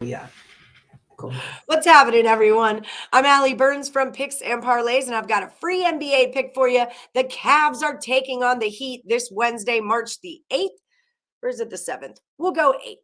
Yeah. Cool. What's happening, everyone? I'm Allie Burns from Picks and Parlays, and I've got a free NBA pick for you. The Cavs are taking on the Heat this Wednesday, March the 8th. Or is it the 7th? We'll go 8th.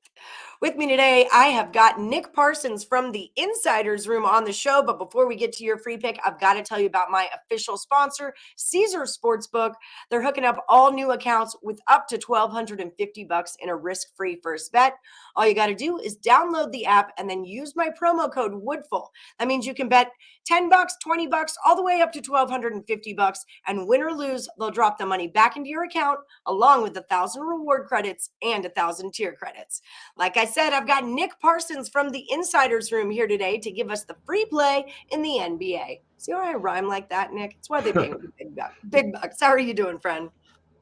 With me today, I have got Nick Parsons from the Insiders Room on the show. But before we get to your free pick, I've got to tell you about my official sponsor, Caesar Sportsbook. They're hooking up all new accounts with up to $1,250 in a risk-free first bet. All you got to do is download the app and then use my promo code WOODFULL. That means you can bet $10, $20, all the way up to $1,250. And win or lose, they'll drop the money back into your account along with 1,000 reward credits and 1,000 tier credits. Like I said, I've got Nick Parsons from the Insiders Room here today to give us the free play in the NBA. See how I rhyme like that, Nick? It's why they pay me big bucks. How are you doing, friend?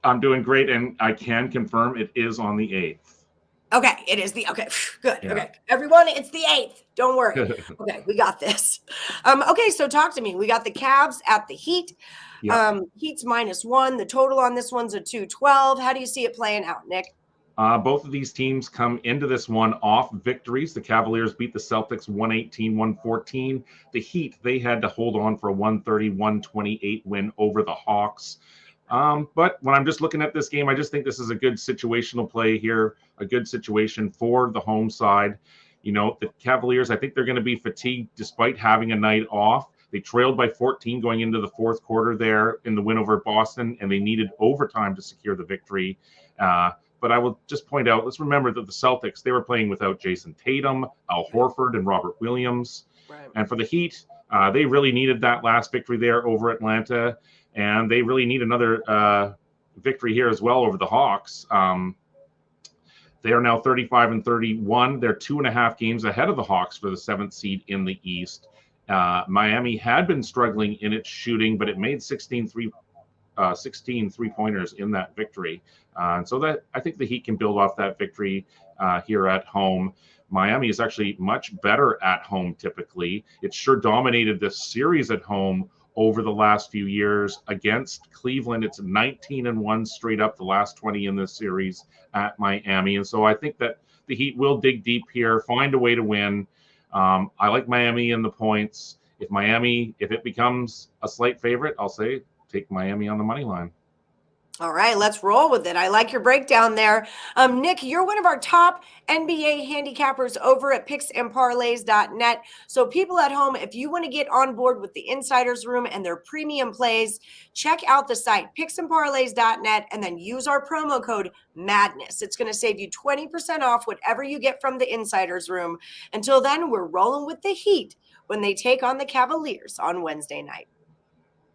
I'm doing great, and I can confirm it is on the 8th. Okay, it is the, okay, good, Yeah. okay. Everyone, it's the 8th. Don't worry. Okay, we got this. Okay, so talk to me. We got the Cavs at the Heat. Yep. Heat's -1. The total on this one's a 212. How do you see it playing out, Nick? Both of these teams come into this one off victories. The Cavaliers beat the Celtics 118-114. The Heat, they had to hold on for a 130-128 win over the Hawks. But when I'm just looking at this game, I just think this is a good situational play here, a good situation for the home side. You know, the Cavaliers, I think they're going to be fatigued despite having a night off. They trailed by 14 going into the fourth quarter there in the win over Boston, and they needed overtime to secure the victory. But I will just point out, let's remember that the Celtics, they were playing without Jason Tatum, Al Horford, and Robert Williams. Right. And for the Heat, they really needed that last victory there over Atlanta, and they really need another victory here as well over the Hawks. They are now 35-31. They're 2.5 games ahead of the Hawks for the 7th seed in the East. Miami had been struggling in its shooting, but it made 16 three-pointers in that victory. And so that I think the Heat can build off that victory here at home. Miami is actually much better at home typically. It sure dominated this series at home over the last few years against Cleveland. It's 19-1 straight up the last 20 in this series at Miami. And so I think that the Heat will dig deep here, find a way to win. I like Miami in the points. If it becomes a slight favorite, I'll say take Miami on the money line. All right, let's roll with it. I like your breakdown there. Nick, you're one of our top NBA handicappers over at picksandparlays.net. So people at home, if you want to get on board with the Insiders Room and their premium plays, check out the site, picksandparlays.net, and then use our promo code MADNESS. It's going to save you 20% off whatever you get from the Insiders Room. Until then, we're rolling with the Heat when they take on the Cavaliers on Wednesday night.